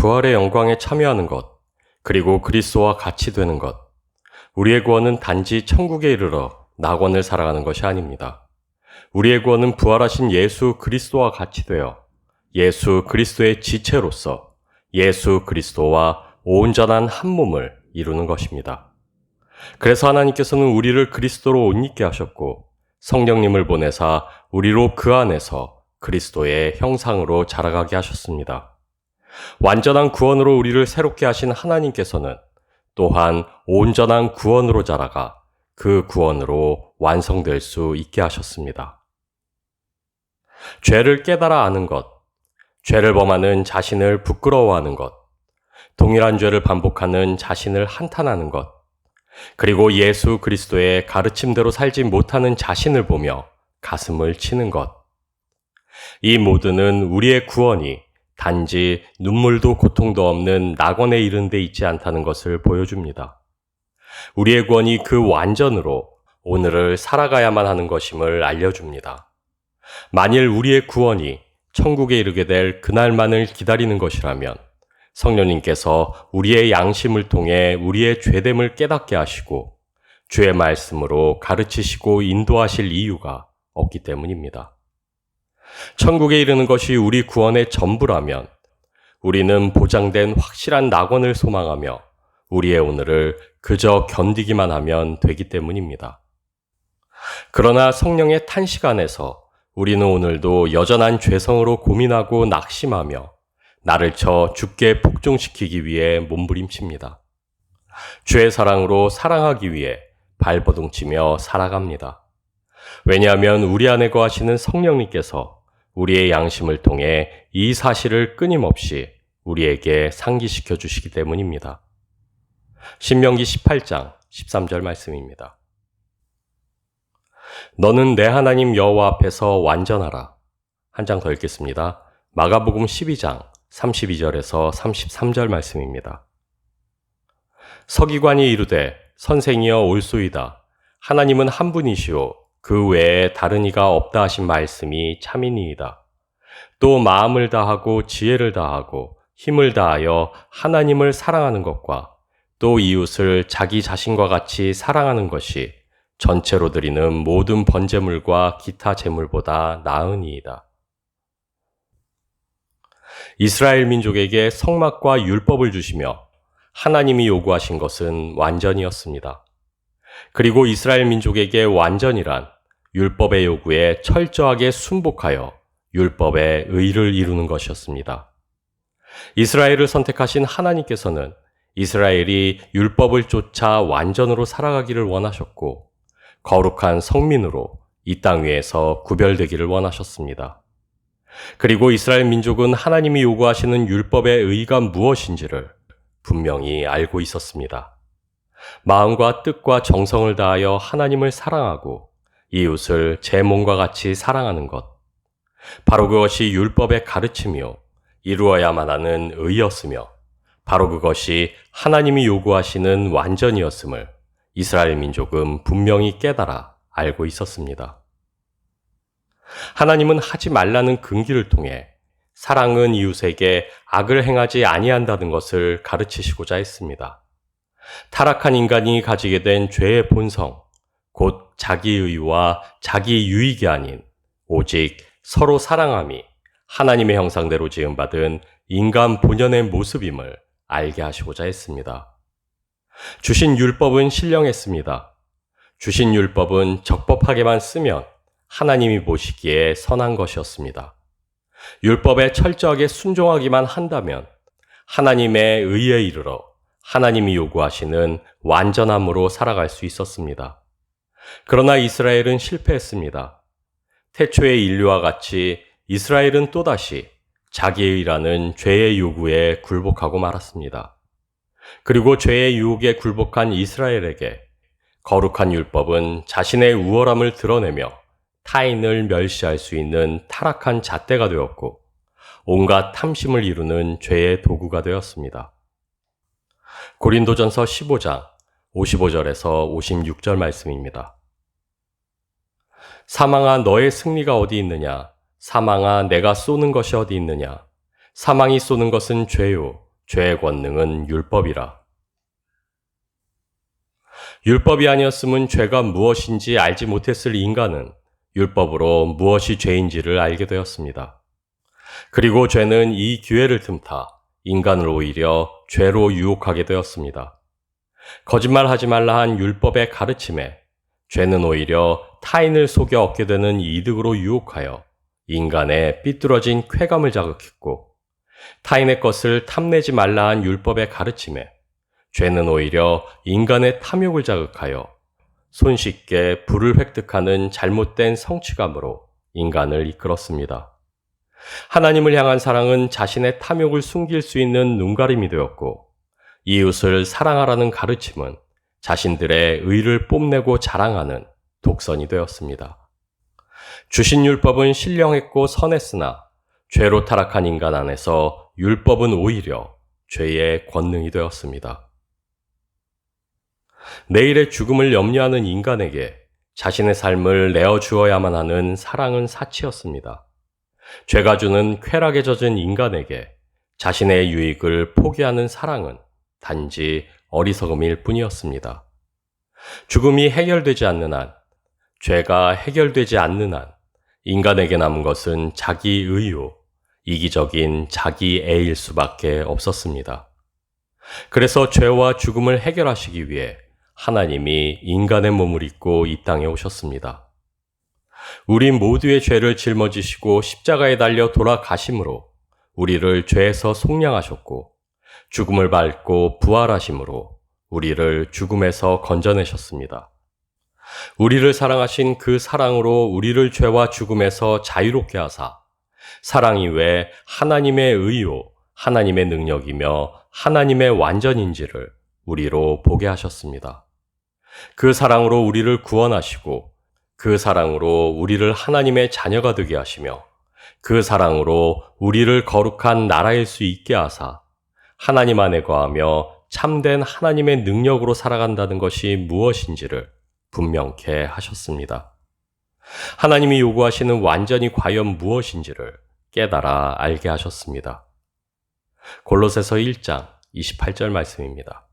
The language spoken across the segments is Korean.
부활의 영광에 참여하는 것, 그리고 그리스도와 같이 되는 것, 우리의 구원은 단지 천국에 이르러 낙원을 살아가는 것이 아닙니다. 우리의 구원은 부활하신 예수 그리스도와 같이 되어 예수 그리스도의 지체로서 예수 그리스도와 온전한 한 몸을 이루는 것입니다. 그래서 하나님께서는 우리를 그리스도로 옷 입게 하셨고 성령님을 보내사 우리로 그 안에서 그리스도의 형상으로 자라가게 하셨습니다. 완전한 구원으로 우리를 새롭게 하신 하나님께서는 또한 온전한 구원으로 자라가 그 구원으로 완성될 수 있게 하셨습니다. 죄를 깨달아 아는 것, 죄를 범하는 자신을 부끄러워하는 것, 동일한 죄를 반복하는 자신을 한탄하는 것, 그리고 예수 그리스도의 가르침대로 살지 못하는 자신을 보며 가슴을 치는 것. 이 모두는 우리의 구원이 단지 눈물도 고통도 없는 낙원에 이른 데 있지 않다는 것을 보여줍니다. 우리의 구원이 그 완전으로 오늘을 살아가야만 하는 것임을 알려줍니다. 만일 우리의 구원이 천국에 이르게 될 그날만을 기다리는 것이라면 성령님께서 우리의 양심을 통해 우리의 죄됨을 깨닫게 하시고 주의 말씀으로 가르치시고 인도하실 이유가 없기 때문입니다. 천국에 이르는 것이 우리 구원의 전부라면 우리는 보장된 확실한 낙원을 소망하며 우리의 오늘을 그저 견디기만 하면 되기 때문입니다. 그러나 성령의 탄식 안에서 우리는 오늘도 여전한 죄성으로 고민하고 낙심하며 나를 쳐 죽게 복종시키기 위해 몸부림칩니다. 주의 사랑으로 사랑하기 위해 발버둥치며 살아갑니다. 왜냐하면 우리 안에 거하시는 성령님께서 우리의 양심을 통해 이 사실을 끊임없이 우리에게 상기시켜 주시기 때문입니다. 신명기 18장 13절 말씀입니다. 너는 내 하나님 여호와 앞에서 완전하라. 한 장 더 읽겠습니다. 마가복음 12장 32절에서 33절 말씀입니다. 서기관이 이르되 선생이여 올소이다. 하나님은 한 분이시오. 그 외에 다른 이가 없다 하신 말씀이 참이니이다. 또 마음을 다하고 지혜를 다하고 힘을 다하여 하나님을 사랑하는 것과 또 이웃을 자기 자신과 같이 사랑하는 것이 전체로 드리는 모든 번제물과 기타 제물보다 나으니이다. 이스라엘 민족에게 성막과 율법을 주시며 하나님이 요구하신 것은 완전이었습니다. 그리고 이스라엘 민족에게 완전이란 율법의 요구에 철저하게 순복하여 율법의 의를 이루는 것이었습니다. 이스라엘을 선택하신 하나님께서는 이스라엘이 율법을 쫓아 완전으로 살아가기를 원하셨고 거룩한 성민으로 이 땅 위에서 구별되기를 원하셨습니다. 그리고 이스라엘 민족은 하나님이 요구하시는 율법의 의의가 무엇인지를 분명히 알고 있었습니다. 마음과 뜻과 정성을 다하여 하나님을 사랑하고 이웃을 제 몸과 같이 사랑하는 것. 바로 그것이 율법의 가르침이요 이루어야만 하는 의였으며 바로 그것이 하나님이 요구하시는 완전이었음을 이스라엘 민족은 분명히 깨달아 알고 있었습니다. 하나님은 하지 말라는 금기를 통해 사랑은 이웃에게 악을 행하지 아니한다는 것을 가르치시고자 했습니다. 타락한 인간이 가지게 된 죄의 본성, 곧 자기의와 자기 유익이 아닌 오직 서로 사랑함이 하나님의 형상대로 지음받은 인간 본연의 모습임을 알게 하시고자 했습니다. 주신 율법은 신령했습니다. 주신 율법은 적법하게만 쓰면 하나님이 보시기에 선한 것이었습니다. 율법에 철저하게 순종하기만 한다면 하나님의 의에 이르러 하나님이 요구하시는 완전함으로 살아갈 수 있었습니다. 그러나 이스라엘은 실패했습니다. 태초의 인류와 같이 이스라엘은 또다시 자기의라는 죄의 요구에 굴복하고 말았습니다. 그리고 죄의 유혹에 굴복한 이스라엘에게 거룩한 율법은 자신의 우월함을 드러내며 타인을 멸시할 수 있는 타락한 잣대가 되었고 온갖 탐심을 이루는 죄의 도구가 되었습니다. 고린도전서 15장 55절에서 56절 말씀입니다. 사망아 너의 승리가 어디 있느냐? 사망아 내가 쏘는 것이 어디 있느냐? 사망이 쏘는 것은 죄요. 죄의 권능은 율법이라. 율법이 아니었으면 죄가 무엇인지 알지 못했을 인간은 율법으로 무엇이 죄인지를 알게 되었습니다. 그리고 죄는 이 기회를 틈타 인간을 오히려 죄로 유혹하게 되었습니다. 거짓말하지 말라 한 율법의 가르침에 죄는 오히려 타인을 속여 얻게 되는 이득으로 유혹하여 인간의 삐뚤어진 쾌감을 자극했고, 타인의 것을 탐내지 말라 한 율법의 가르침에 죄는 오히려 인간의 탐욕을 자극하여 손쉽게 부를 획득하는 잘못된 성취감으로 인간을 이끌었습니다. 하나님을 향한 사랑은 자신의 탐욕을 숨길 수 있는 눈가림이 되었고, 이웃을 사랑하라는 가르침은 자신들의 의를 뽐내고 자랑하는 독선이 되었습니다. 주신 율법은 신령했고 선했으나 죄로 타락한 인간 안에서 율법은 오히려 죄의 권능이 되었습니다. 내일의 죽음을 염려하는 인간에게 자신의 삶을 내어주어야만 하는 사랑은 사치였습니다. 죄가 주는 쾌락에 젖은 인간에게 자신의 유익을 포기하는 사랑은 단지 어리석음일 뿐이었습니다. 죽음이 해결되지 않는 한, 죄가 해결되지 않는 한, 인간에게 남은 것은 자기 의요, 이기적인 자기 애일 수밖에 없었습니다. 그래서 죄와 죽음을 해결하시기 위해 하나님이 인간의 몸을 입고 이 땅에 오셨습니다. 우리 모두의 죄를 짊어지시고 십자가에 달려 돌아가심으로 우리를 죄에서 속량하셨고, 죽음을 밟고 부활하심으로 우리를 죽음에서 건져내셨습니다. 우리를 사랑하신 그 사랑으로 우리를 죄와 죽음에서 자유롭게 하사 사랑이 왜 하나님의 의요, 하나님의 능력이며 하나님의 완전인지를 우리로 보게 하셨습니다. 그 사랑으로 우리를 구원하시고, 그 사랑으로 우리를 하나님의 자녀가 되게 하시며, 그 사랑으로 우리를 거룩한 나라일 수 있게 하사 하나님 안에 거하며 참된 하나님의 능력으로 살아간다는 것이 무엇인지를 분명케 하셨습니다. 하나님이 요구하시는 완전히 과연 무엇인지를 깨달아 알게 하셨습니다. 골로새서 1장 28절 말씀입니다.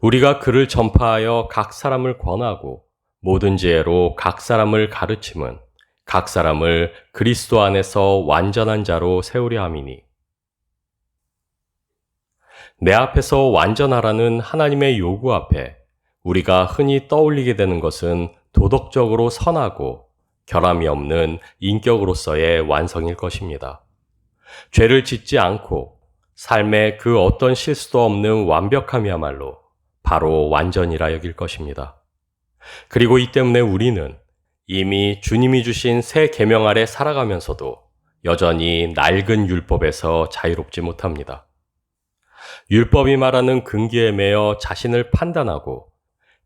우리가 그를 전파하여 각 사람을 권하고 모든 지혜로 각 사람을 가르침은 각 사람을 그리스도 안에서 완전한 자로 세우려 함이니, 내 앞에서 완전하라는 하나님의 요구 앞에 우리가 흔히 떠올리게 되는 것은 도덕적으로 선하고 결함이 없는 인격으로서의 완성일 것입니다. 죄를 짓지 않고 삶에 그 어떤 실수도 없는 완벽함이야말로 바로 완전이라 여길 것입니다. 그리고 이 때문에 우리는 이미 주님이 주신 새 계명 아래 살아가면서도 여전히 낡은 율법에서 자유롭지 못합니다. 율법이 말하는 근기에 매여 자신을 판단하고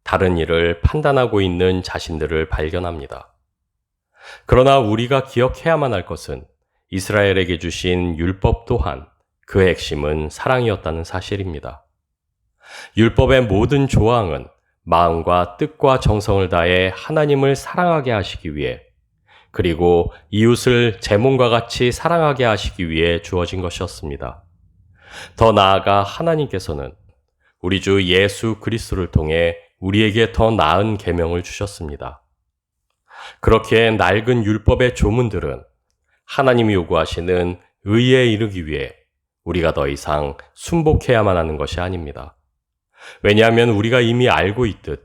다른 일을 판단하고 있는 자신들을 발견합니다. 그러나 우리가 기억해야만 할 것은 이스라엘에게 주신 율법 또한 그 핵심은 사랑이었다는 사실입니다. 율법의 모든 조항은 마음과 뜻과 정성을 다해 하나님을 사랑하게 하시기 위해, 그리고 이웃을 제 몸과 같이 사랑하게 하시기 위해 주어진 것이었습니다. 더 나아가 하나님께서는 우리 주 예수 그리스도를 통해 우리에게 더 나은 계명을 주셨습니다. 그렇게 낡은 율법의 조문들은 하나님이 요구하시는 의에 이르기 위해 우리가 더 이상 순복해야만 하는 것이 아닙니다. 왜냐하면 우리가 이미 알고 있듯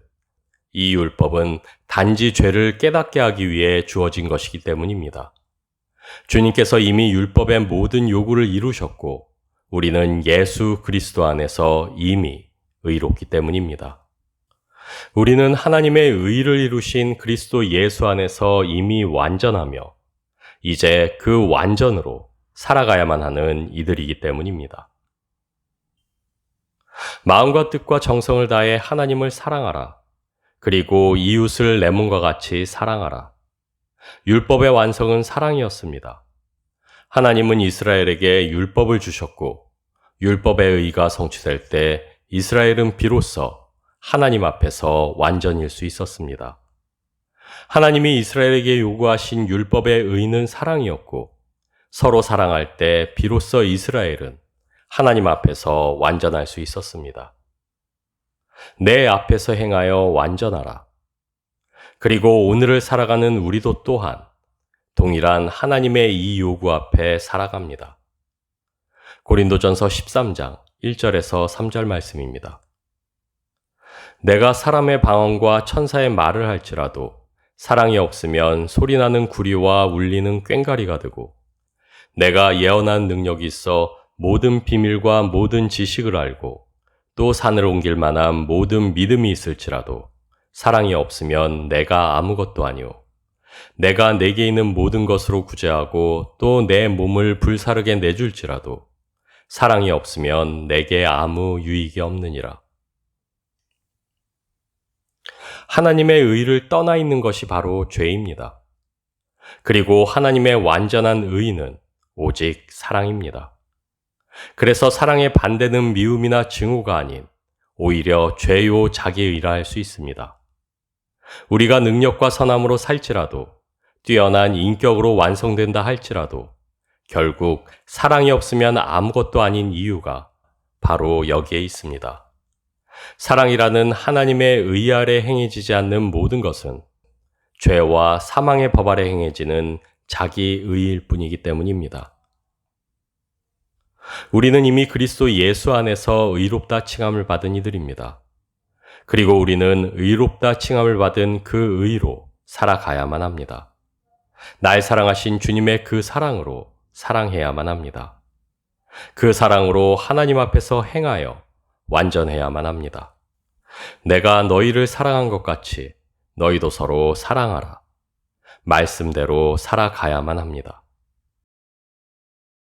이 율법은 단지 죄를 깨닫게 하기 위해 주어진 것이기 때문입니다. 주님께서 이미 율법의 모든 요구를 이루셨고 우리는 예수 그리스도 안에서 이미 의롭기 때문입니다. 우리는 하나님의 의를 이루신 그리스도 예수 안에서 이미 완전하며 이제 그 완전으로 살아가야만 하는 이들이기 때문입니다. 마음과 뜻과 정성을 다해 하나님을 사랑하라. 그리고 이웃을 내 몸과 같이 사랑하라. 율법의 완성은 사랑이었습니다. 하나님은 이스라엘에게 율법을 주셨고 율법의 의가 성취될 때 이스라엘은 비로소 하나님 앞에서 완전일 수 있었습니다. 하나님이 이스라엘에게 요구하신 율법의 의는 사랑이었고 서로 사랑할 때 비로소 이스라엘은 하나님 앞에서 완전할 수 있었습니다. 내 앞에서 행하여 완전하라. 그리고 오늘을 살아가는 우리도 또한 동일한 하나님의 이 요구 앞에 살아갑니다. 고린도전서 13장 1절에서 3절 말씀입니다. 내가 사람의 방언과 천사의 말을 할지라도 사랑이 없으면 소리나는 구리와 울리는 꽹과리가 되고, 내가 예언한 능력이 있어 모든 비밀과 모든 지식을 알고 또 산을 옮길 만한 모든 믿음이 있을지라도 사랑이 없으면 내가 아무것도 아니오. 내가 내게 있는 모든 것으로 구제하고 또 내 몸을 불사르게 내줄지라도 사랑이 없으면 내게 아무 유익이 없느니라. 하나님의 의를 떠나 있는 것이 바로 죄입니다. 그리고 하나님의 완전한 의는 오직 사랑입니다. 그래서 사랑의 반대는 미움이나 증오가 아닌 오히려 죄요 자기의라 할 수 있습니다. 우리가 능력과 선함으로 살지라도, 뛰어난 인격으로 완성된다 할지라도 결국 사랑이 없으면 아무것도 아닌 이유가 바로 여기에 있습니다. 사랑이라는 하나님의 의 아래 행해지지 않는 모든 것은 죄와 사망의 법 아래 행해지는 자기 의일 뿐이기 때문입니다. 우리는 이미 그리스도 예수 안에서 의롭다 칭함을 받은 이들입니다. 그리고 우리는 의롭다 칭함을 받은 그 의로 살아가야만 합니다. 날 사랑하신 주님의 그 사랑으로 사랑해야만 합니다. 그 사랑으로 하나님 앞에서 행하여 완전해야만 합니다. 내가 너희를 사랑한 것 같이 너희도 서로 사랑하라. 말씀대로 살아가야만 합니다.